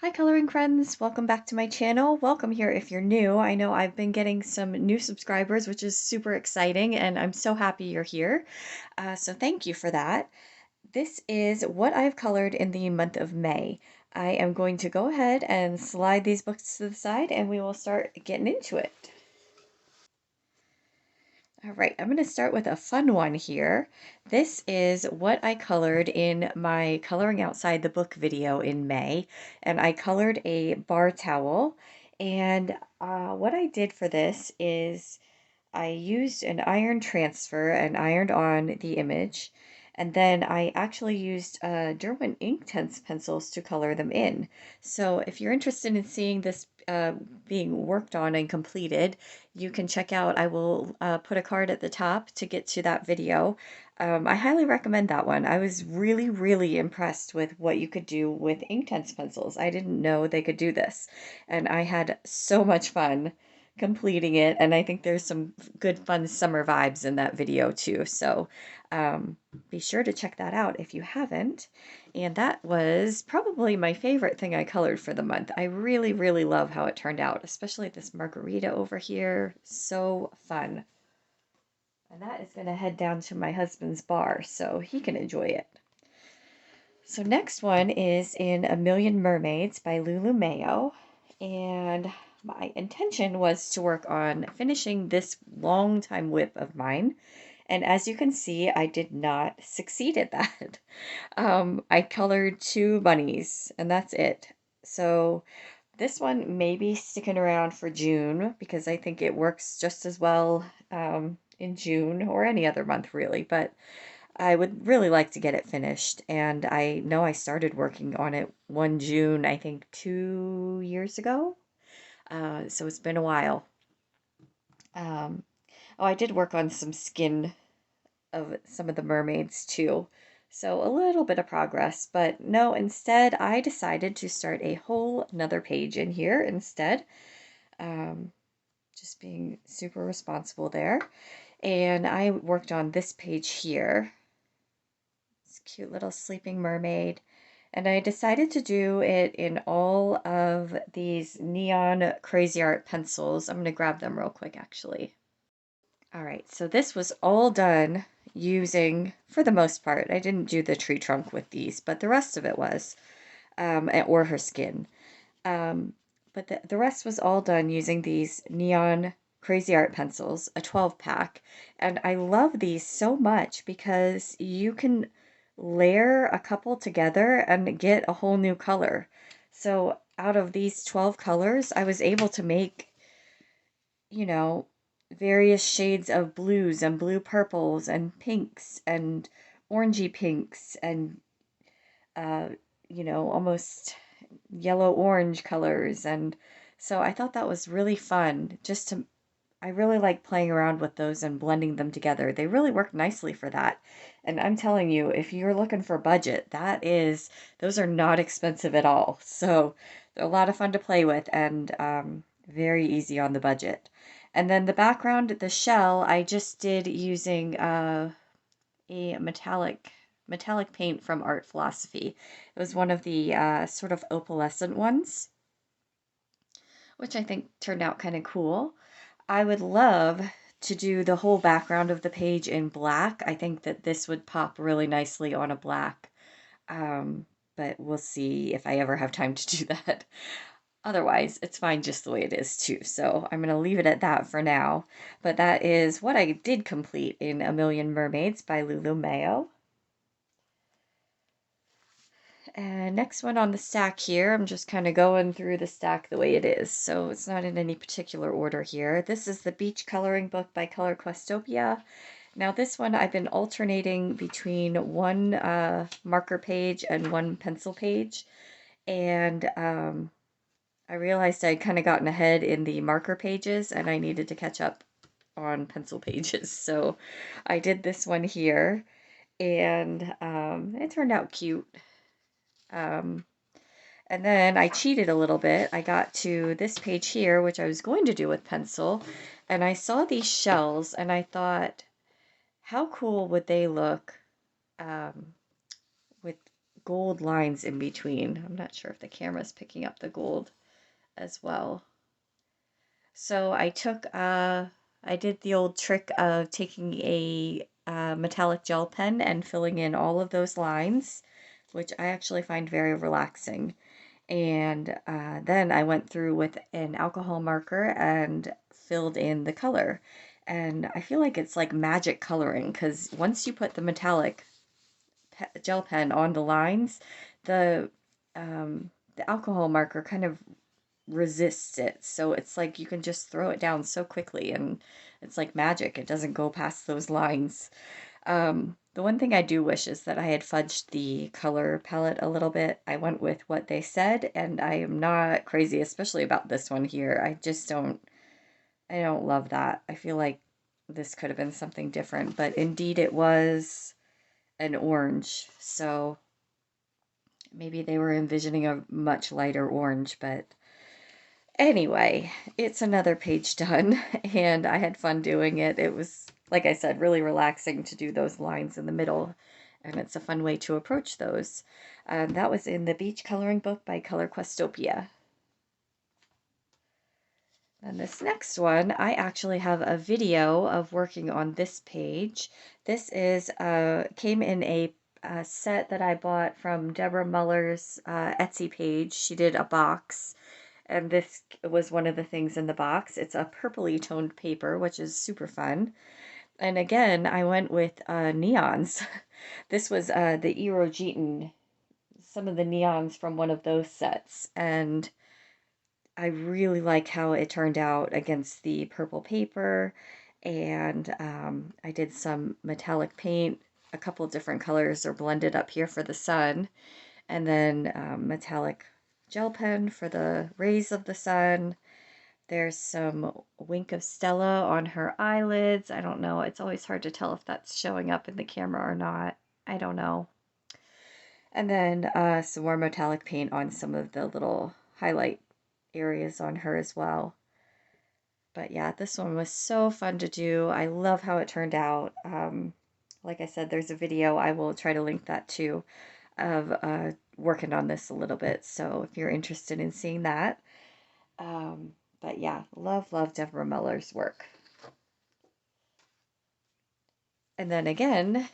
Hi coloring friends, welcome back to my channel. Welcome here if you're new. I know I've been getting some new subscribers, which is super exciting, and I'm so happy you're here. So thank you for that. This is what I've colored in the month of May. I am going to go ahead and slide these books to the side and we will start getting into it. All right, I'm going to start with a fun one here. This is what I colored in my Coloring Outside the Book video in May, and I colored a bar towel. And what I did for this is I used an iron transfer and ironed on the image, and then I actually used Derwent Inktense pencils to color them in. So if you're interested in seeing this being worked on and completed, you can check out, I will put a card at the top to get to that video. I highly recommend that one. I was really, really impressed with what you could do with Inktense pencils. I didn't know they could do this, and I had so much fun completing it, and I think there's some good fun summer vibes in that video too, so be sure to check that out if you haven't. And that was probably my favorite thing I colored for the month. I really, really love how it turned out, especially this margarita over here. So fun. And that is going to head down to my husband's bar so he can enjoy it. So next one is in A Million Mermaids by Lulu Mayo, and my intention was to work on finishing this long time whip of mine, and as you can see, I did not succeed at that. I colored two bunnies, and that's it. So this one may be sticking around for June because I think it works just as well in June or any other month really, but I would really like to get it finished, and I know I started working on it one June, I think 2 years ago. So it's been a while. Um, oh, I did work on some skin of some of the mermaids too. So a little bit of progress, but no, instead I decided to start a whole another page in here instead. Um, just being super responsible there. And I worked on this page here. Cute little sleeping mermaid. And I decided to do it in all of these neon crazy art pencils. I'm going to grab them real quick actually. All right, so this was all done using, for the most part, I didn't do the tree trunk with these, but the rest of it was, or her skin. But the rest was all done using these neon crazy art pencils, a 12 pack. And I love these so much because you can layer a couple together and get a whole new color. So out of these 12 colors, I was able to make, you know, various shades of blues and blue purples and pinks and orangey pinks and, uh, almost yellow orange colors. And so I thought that was really fun I really like playing around with those and blending them together. They really work nicely for that. And I'm telling you, if you're looking for budget, those are not expensive at all. So they're a lot of fun to play with and very easy on the budget. And then the background, the shell, I just did using a metallic paint from Art Philosophy. It was one of the sort of opalescent ones, which I think turned out kind of cool. I would love to do the whole background of the page in black. I think that this would pop really nicely on a black, but we'll see if I ever have time to do that. Otherwise, it's fine just the way it is too. So I'm going to leave it at that for now. But that is what I did complete in A Million Mermaids by Lulu Mayo. And next one on the stack here, I'm just kind of going through the stack the way it is, so it's not in any particular order here. This is the Beach Coloring Book by Color Questopia. Now this one I've been alternating between one marker page and one pencil page, and I realized I'd kind of gotten ahead in the marker pages and I needed to catch up on pencil pages, so I did this one here, and it turned out cute. Um, And then I cheated a little bit. I got to this page here, which I was going to do with pencil, and I saw these shells, and I thought, how cool would they look with gold lines in between. I'm not sure if the camera's picking up the gold as well. So I did the old trick of taking a metallic gel pen and filling in all of those lines, which I actually find very relaxing. And then I went through with an alcohol marker and filled in the color. And I feel like it's like magic coloring because once you put the metallic gel pen on the lines, the the alcohol marker kind of resists it. So it's like you can just throw it down so quickly and it's like magic. It doesn't go past those lines. The one thing I do wish is that I had fudged the color palette a little bit. I went with what they said, and I am not crazy, especially about this one here. I don't love that. I feel like this could have been something different, but indeed it was an orange. So maybe they were envisioning a much lighter orange, but anyway, it's another page done, and I had fun doing it. It was, like I said, really relaxing to do those lines in the middle, and it's a fun way to approach those. That was in the Beach Coloring Book by Color Questopia. And this next one, I actually have a video of working on this page. This is came in a set that I bought from Deborah Muller's Etsy page. She did a box, and this was one of the things in the box. It's a purpley toned paper, which is super fun. And again, I went with neons. This was the Erogeton, some of the neons from one of those sets, and I really like how it turned out against the purple paper. And I did some metallic paint. A couple different colors are blended up here for the sun, and then metallic gel pen for the rays of the sun. There's some Wink of Stella on her eyelids. I don't know. It's always hard to tell if that's showing up in the camera or not. I don't know. And then some more metallic paint on some of the little highlight areas on her as well. But yeah, this one was so fun to do. I love how it turned out. Like I said, there's a video, I will try to link that too, of working on this a little bit. So if you're interested in seeing that. But yeah, love Deborah Muller's work. And then again,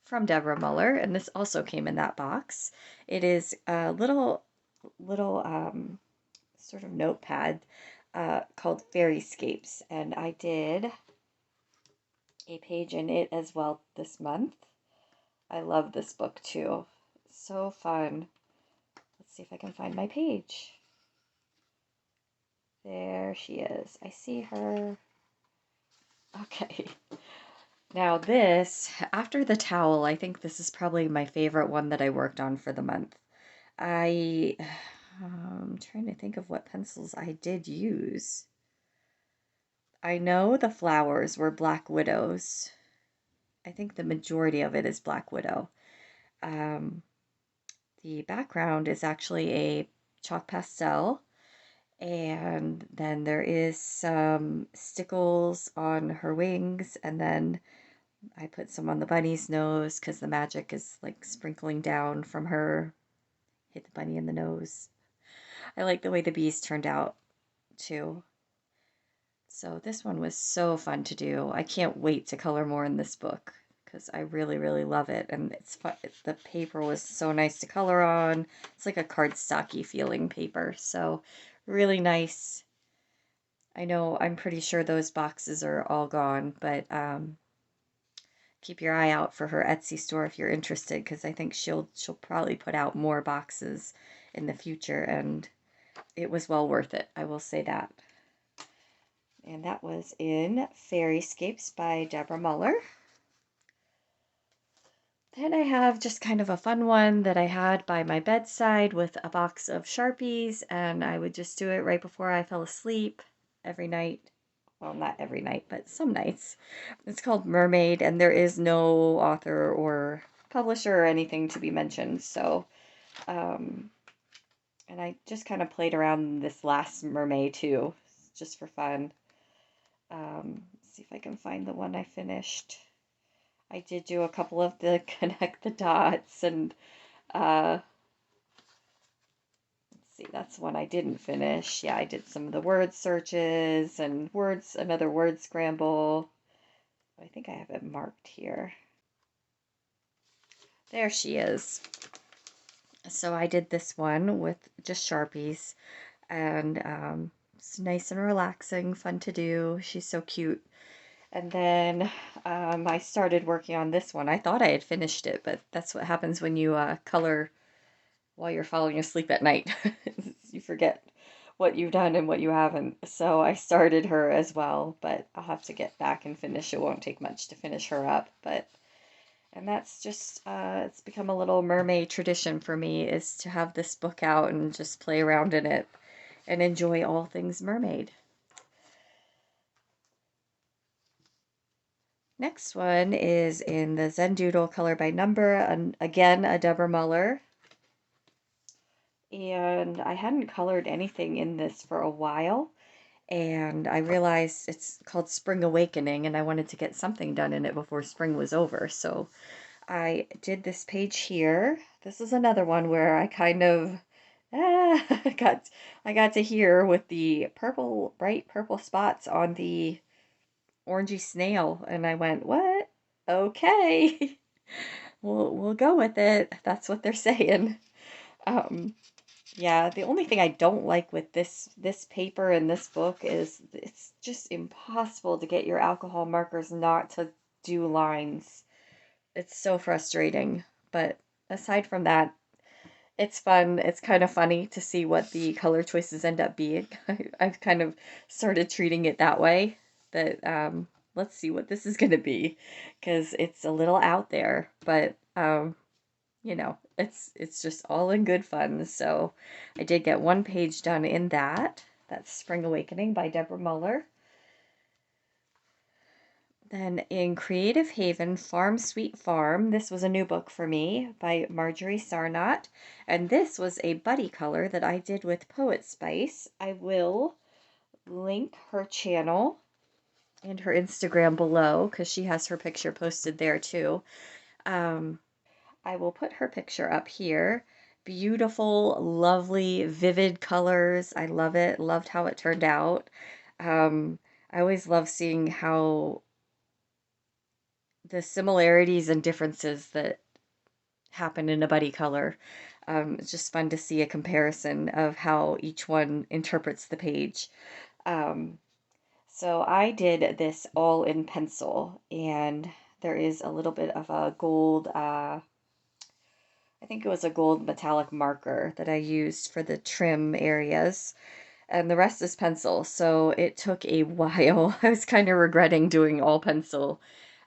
from Deborah Muller, and this also came in that box. It is a little sort of notepad called Fairyscapes, and I did a page in it as well this month. I love this book too. So fun. Let's see if I can find my page. There she is. I see her. Okay. Now this, after the towel, I think this is probably my favorite one that I worked on for the month. I'm trying to think of what pencils I did use. I know the flowers were Black Widows. I think the majority of it is Black Widow. Um, the background is actually a chalk pastel, and then there is some stickles on her wings, and then I put some on the bunny's nose because the magic is like sprinkling down from her. Hit the bunny in the nose. I like the way the bees turned out too. So this one was so fun to do. I can't wait to color more in this book because I really love it, and it's fun. The paper was so nice to color on. It's like a cardstocky feeling paper, so really nice. I know I'm pretty sure those boxes are all gone, but keep your eye out for her Etsy store if you're interested, because I think she'll probably put out more boxes in the future, and it was well worth it. I will say that. And that was in Fairyscapes by Deborah Muller. Then I have just kind of a fun one that I had by my bedside with a box of Sharpies, and I would just do it right before I fell asleep every night. Well, not every night, but some nights. It's called Mermaid, and there is no author or publisher or anything to be mentioned. So, and I just kind of played around this last Mermaid too, just for fun. Let's see if I can find the one I finished. I did do a couple of the connect the dots and Let's see, that's one I didn't finish. Yeah, I did some of the word searches and another word scramble. I think I have it marked here. There she is. So I did this one with just Sharpies, and it's nice and relaxing, fun to do. She's so cute. And then I started working on this one. I thought I had finished it, but that's what happens when you color while you're falling asleep at night. You forget what you've done and what you haven't. So I started her as well, but I'll have to get back and finish. It won't take much to finish her up, but and that's just it's become a little mermaid tradition for me, is to have this book out and just play around in it and enjoy all things mermaid. Next one is in the Zen Doodle color by number, and again a Deborah Muller. And I hadn't colored anything in this for a while, and I realized it's called Spring Awakening, and I wanted to get something done in it before spring was over. So I did this page here. This is another one where I kind of I got to here with the purple, bright purple spots on the orangey snail, and I went, what? Okay. We'll go with it. That's what they're saying. Um, yeah, the only thing I don't like with this paper and this book is it's just impossible to get your alcohol markers not to do lines. It's so frustrating. But aside from that, it's fun. It's kind of funny to see what the color choices end up being. I've kind of started treating it that way, that let's see what this is going to be, because it's a little out there, but you know, it's just all in good fun. So I did get one page done in that. That's Spring Awakening by Deborah Muller. Then in Creative Haven, Farm Sweet Farm, this was a new book for me by Marjorie Sarnott. And this was a buddy color that I did with Poet Spice. I will link her channel and her Instagram below, because she has her picture posted there too. I will put her picture up here. Beautiful, lovely, vivid colors. I love it. Loved how it turned out. I always love seeing how the similarities and differences that happen in a buddy color. It's just fun to see a comparison of how each one interprets the page. Um, so I did this all in pencil, and there is a little bit of a gold, I think it was a gold metallic marker that I used for the trim areas, and the rest is pencil. So it took a while. I was kind of regretting doing all pencil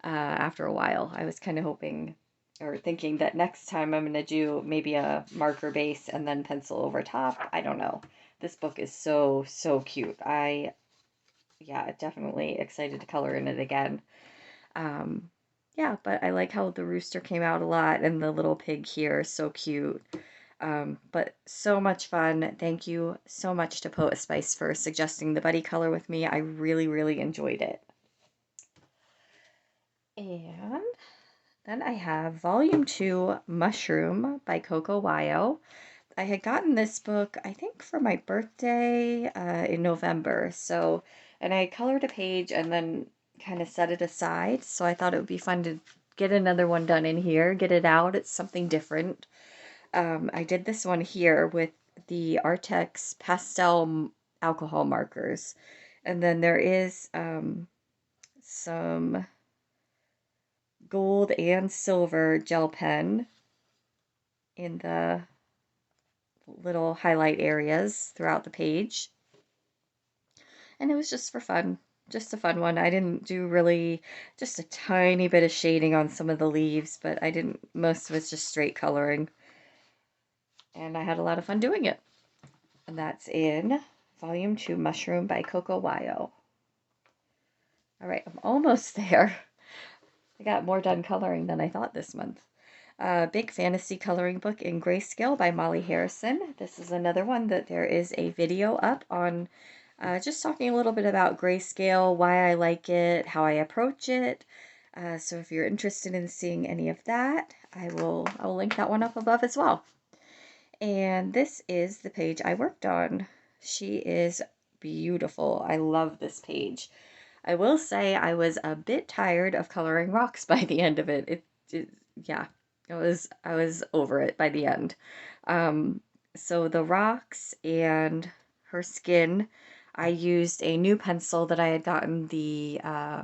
after a while. I was kind of hoping or thinking that next time I'm going to do maybe a marker base and then pencil over top. I don't know. This book is so, so cute. Yeah, definitely excited to color in it again. Yeah, but I like how the rooster came out a lot, and the little pig here is so cute. But so much fun. Thank you so much to Poet Spice for suggesting the buddy color with me. I really, really enjoyed it. And then I have Volume 2, Mushroom by Coco Wyo. I had gotten this book, I think, for my birthday in November. So, and I colored a page and then kind of set it aside. So I thought it would be fun to get another one done in here, get it out. It's something different. I did this one here with the Artex pastel alcohol markers. And then there is some gold and silver gel pen in the little highlight areas throughout the page. And it was just for fun, just a fun one. I didn't do really, just a tiny bit of shading on some of the leaves, but I didn't, most of it's just straight coloring. And I had a lot of fun doing it. And that's in Volume 2, Mushroom by Coco Wyo. All right, I'm almost there. I got more done coloring than I thought this month. Big Fantasy Coloring Book in Grayscale by Molly Harrison. This is another one that there is a video up on, just talking a little bit about grayscale, why I like it, how I approach it. So if you're interested in seeing any of that, I will link that one up above as well. And this is the page I worked on. She is beautiful. I love this page. I will say I was a bit tired of coloring rocks by the end of it. Yeah, I was over it by the end. Um, so the rocks and her skin, I used a new pencil that I had gotten, the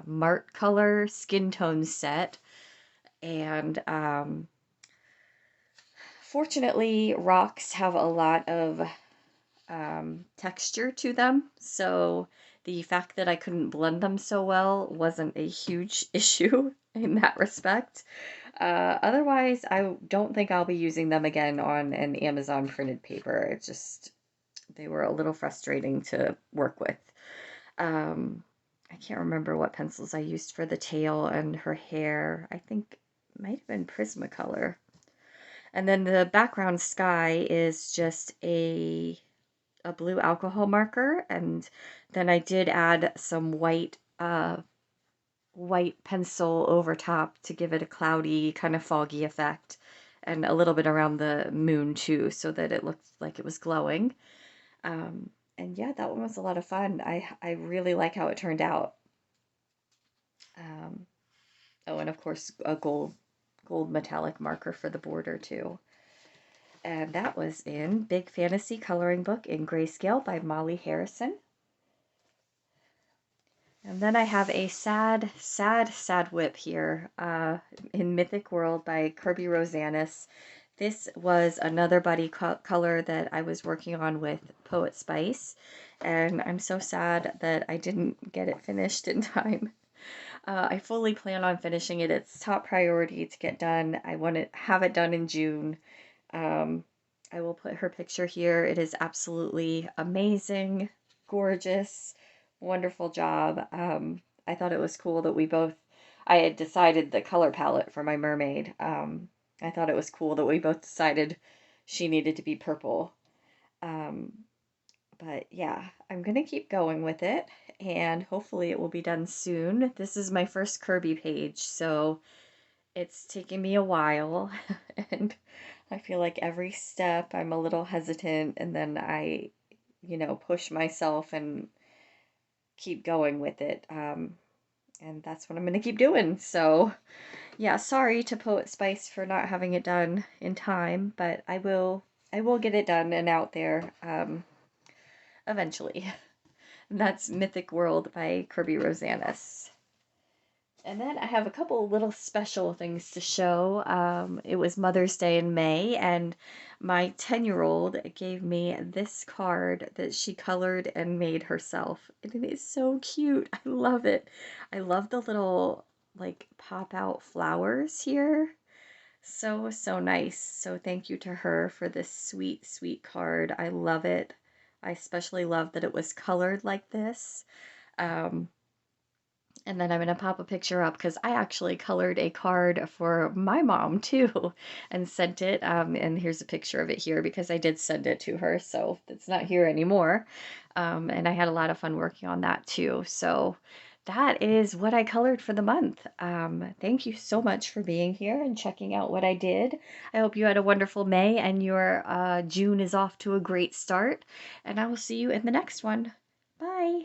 Mart Color Skin Tone set, and fortunately, rocks have a lot of texture to them, so the fact that I couldn't blend them so well wasn't a huge issue in that respect. Otherwise, I don't think I'll be using them again on an Amazon printed paper. It just, they were a little frustrating to work with. Um, I can't remember what pencils I used for the tail and her hair. I think it might have been Prismacolor. And then the background sky is just a blue alcohol marker, and then I did add some white pencil over top to give it a cloudy, kind of foggy effect, and a little bit around the moon too, so that it looked like it was glowing. And yeah, that one was a lot of fun. I really like how it turned out. Um, oh, and of course a gold metallic marker for the border too. And that was in Big Fantasy Coloring Book in Grayscale by Molly Harrison. And then I have a sad, sad, sad whip here in Mythic World by Kirby Rosanis. This was another buddy color that I was working on with Poet Spice, and I'm so sad that I didn't get it finished in time. I fully plan on finishing it. It's top priority to get done. I want to have it done in June. Um, I will put her picture here. It is absolutely amazing, gorgeous, wonderful job. I thought it was cool that I had decided the color palette for my mermaid. I thought it was cool that we both decided she needed to be purple. Um, but yeah, I'm gonna keep going with it, and hopefully it will be done soon. This is my first Kirby page, so it's taking me a while, and I feel like every step I'm a little hesitant, and then I, push myself and keep going with it. And that's what I'm going to keep doing. So, yeah, sorry to Poet Spice for not having it done in time, but I will get it done and out there eventually. And that's Mythic World by Kirby Rosanis. And then I have a couple little special things to show. It was Mother's Day in May, and my 10-year-old gave me this card that she colored and made herself. And it is so cute. I love it. I love the little, like, pop-out flowers here. So, so nice. So thank you to her for this sweet, sweet card. I love it. I especially love that it was colored like this. Um, and then I'm going to pop a picture up because I actually colored a card for my mom too and sent it. And here's a picture of it here because I did send it to her, so it's not here anymore. And I had a lot of fun working on that too. So that is what I colored for the month. Thank you so much for being here and checking out what I did. I hope you had a wonderful May and your June is off to a great start. And I will see you in the next one. Bye.